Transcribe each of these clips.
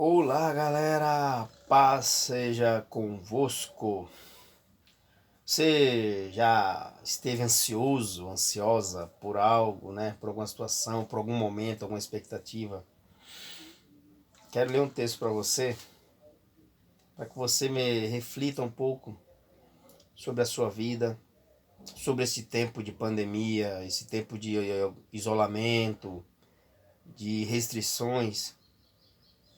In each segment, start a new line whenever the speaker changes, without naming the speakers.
Olá, galera! Paz seja convosco. Você já esteve ansioso, ansiosa por algo, né? Por alguma situação, por algum momento, alguma expectativa? Quero ler um texto para que você me reflita um pouco sobre a sua vida, sobre esse tempo de pandemia, esse tempo de isolamento, de restrições,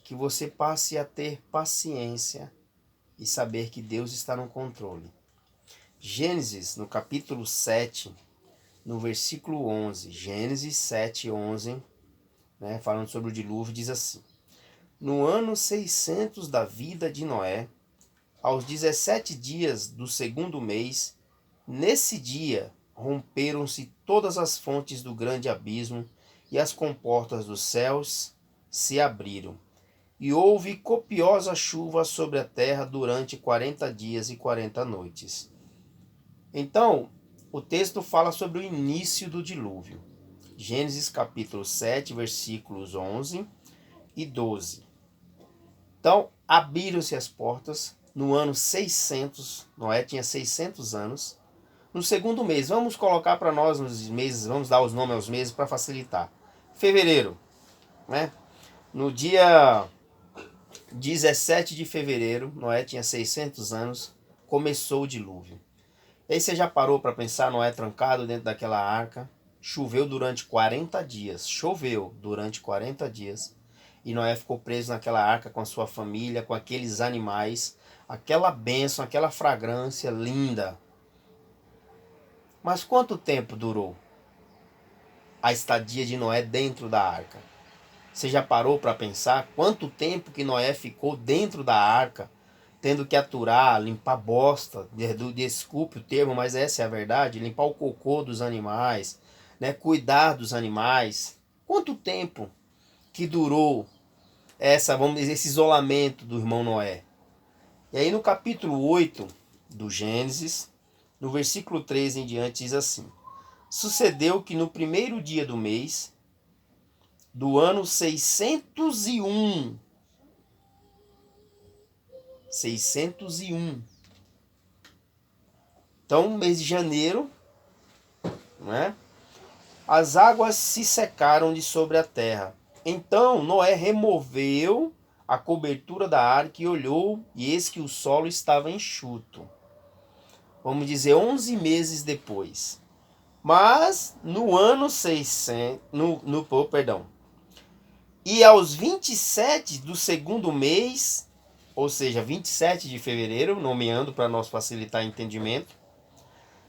que você passe a ter paciência e saber que Deus está no controle. Gênesis, no capítulo 7, no versículo 11, Gênesis 7, 11, né, falando sobre o dilúvio, diz assim: No ano 600 da vida de Noé, aos 17 dias do segundo mês, nesse dia romperam-se todas as fontes do grande abismo e as comportas dos céus se abriram. E houve copiosa chuva sobre a terra durante 40 dias e 40 noites. Então, o texto fala sobre o início do dilúvio. Gênesis capítulo 7, versículos 11 e 12. Então, abriram-se as portas no ano 600, Noé tinha 600 anos. No segundo mês, vamos colocar para nós nos meses, vamos dar os nomes aos meses para facilitar. Fevereiro, né? No dia 17 de fevereiro, Noé tinha 600 anos, começou o dilúvio. E aí você já parou para pensar, Noé trancado dentro daquela arca, choveu durante 40 dias, e Noé ficou preso naquela arca com a sua família, com aqueles animais, aquela bênção, aquela fragrância linda. Mas quanto tempo durou a estadia de Noé dentro da arca? Você já parou para pensar quanto tempo que Noé ficou dentro da arca, tendo que aturar, limpar bosta, desculpe o termo, mas essa é a verdade, limpar o cocô dos animais, né, cuidar dos animais. Quanto tempo que durou vamos dizer, esse isolamento do irmão Noé? E aí no capítulo 8 do Gênesis, no versículo 13 em diante, diz assim: Sucedeu que no primeiro dia do mês do ano 601, 601. Então, no mês de janeiro, né, as águas se secaram de sobre a terra. Então Noé removeu a cobertura da arca e olhou, e eis que o solo estava enxuto. Vamos dizer, 11 meses depois. Mas no ano 600, perdão, e aos 27 do segundo mês, ou seja, 27 de fevereiro, nomeando para nós facilitar o entendimento,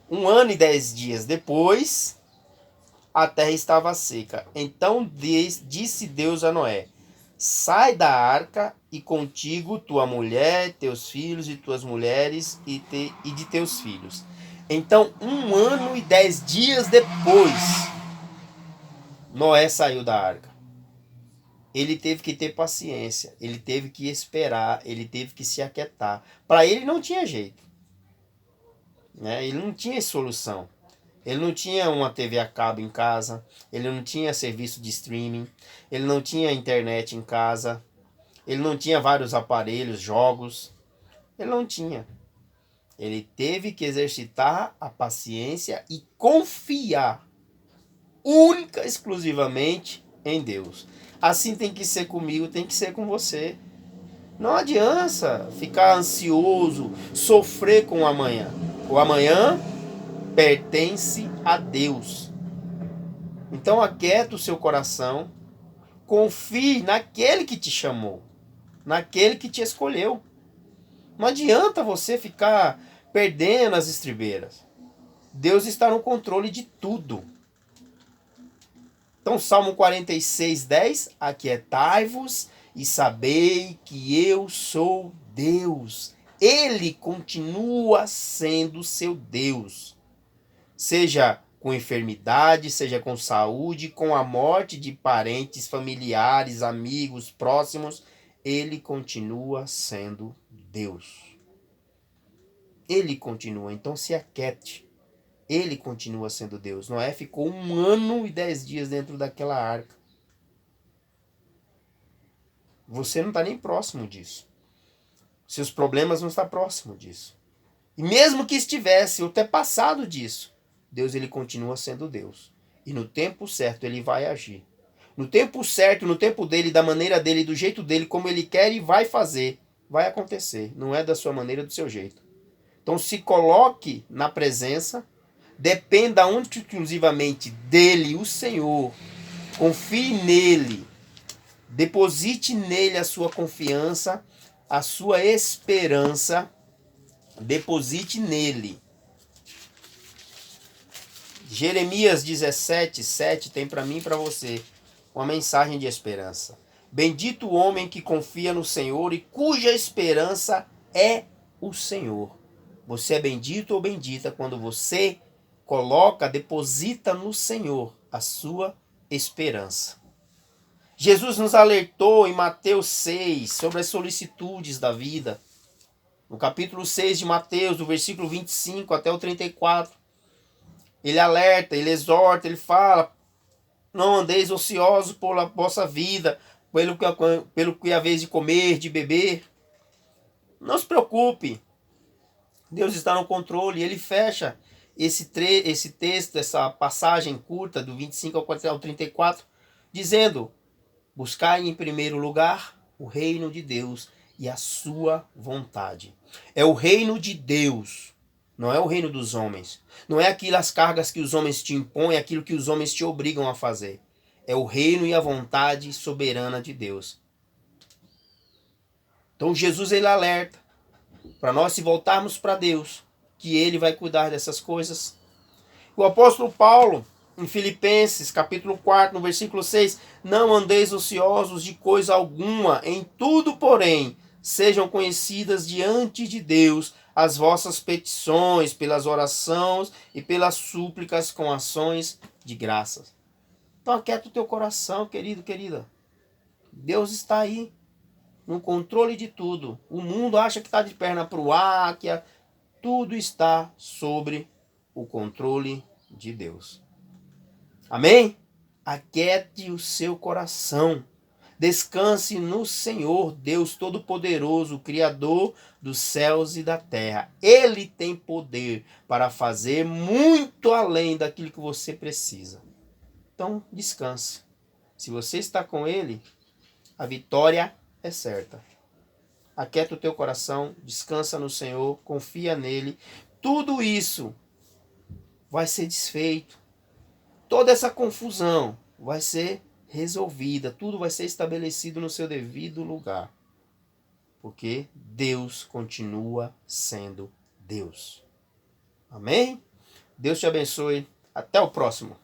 1 ano e 10 dias depois, a terra estava seca. Então disse Deus a Noé: Sai da arca, e contigo tua mulher, teus filhos e tuas mulheres e de teus filhos. Então, 1 ano e 10 dias depois, Noé saiu da arca. Ele teve que ter paciência, ele teve que esperar, ele teve que se aquietar. Para ele não tinha jeito, né? Ele não tinha solução. Ele não tinha uma TV a cabo em casa, ele não tinha serviço de streaming, ele não tinha internet em casa, ele não tinha vários aparelhos, jogos, ele não tinha. Ele teve que exercitar a paciência e confiar única, exclusivamente em Deus. Assim tem que ser comigo, tem que ser com você. Não adianta ficar ansioso, sofrer com o amanhã. O amanhã pertence a Deus. Então aquieta o seu coração, confie naquele que te chamou, naquele que te escolheu. Não adianta você ficar perdendo as estribeiras. Deus está no controle de tudo. Então, Salmo 46, 10, aquietai-vos e sabei que eu sou Deus. Ele continua sendo seu Deus. Seja com enfermidade, seja com saúde, com a morte de parentes, familiares, amigos, próximos, ele continua sendo Deus. Ele continua, então se aquiete. Ele continua sendo Deus. Noé ficou 1 ano e 10 dias dentro daquela arca. Você não está nem próximo disso. Seus problemas não estão próximos disso. E mesmo que estivesse ou até passado disso, Deus ele continua sendo Deus. E no tempo certo ele vai agir. No tempo certo, no tempo dele, da maneira dele, do jeito dele, como ele quer e vai fazer. Vai acontecer. Não é da sua maneira, do seu jeito. Então se coloque na presença. Dependa única e exclusivamente dele, o Senhor. Confie nele. Deposite nele a sua confiança, a sua esperança. Deposite nele. Jeremias 17, 7 tem para mim e para você uma mensagem de esperança. Bendito o homem que confia no Senhor e cuja esperança é o Senhor. Você é bendito ou bendita quando você coloca, deposita no Senhor a sua esperança. Jesus nos alertou em Mateus 6 sobre as solicitudes da vida. No capítulo 6 de Mateus, do versículo 25 até o 34, ele alerta, ele exorta, ele fala: não andeis ociosos por a vossa vida, pelo que é a vez de comer, de beber. Não se preocupe, Deus está no controle. Ele fecha esse texto, essa passagem curta do 25 ao 34, dizendo: buscai em primeiro lugar o reino de Deus e a sua vontade. É o reino de Deus, não é o reino dos homens. Não é aquelas cargas que os homens te impõem, aquilo que os homens te obrigam a fazer. É o reino e a vontade soberana de Deus. Então Jesus ele alerta para nós se voltarmos para Deus, que ele vai cuidar dessas coisas. O apóstolo Paulo, em Filipenses, capítulo 4, no versículo 6, não andeis ociosos de coisa alguma, em tudo, porém, sejam conhecidas diante de Deus as vossas petições, pelas orações e pelas súplicas com ações de graças. Então aquieta o teu coração, querido, querida. Deus está aí, no controle de tudo. O mundo acha que está de perna para o ar, tudo está sobre o controle de Deus. Amém? Aquiete o seu coração. Descanse no Senhor, Deus Todo-Poderoso, Criador dos céus e da terra. Ele tem poder para fazer muito além daquilo que você precisa. Então, descanse. Se você está com Ele, a vitória é certa. Aquieta o teu coração, descansa no Senhor, confia nele. Tudo isso vai ser desfeito. Toda essa confusão vai ser resolvida, tudo vai ser estabelecido no seu devido lugar. Porque Deus continua sendo Deus. Amém? Deus te abençoe. Até o próximo.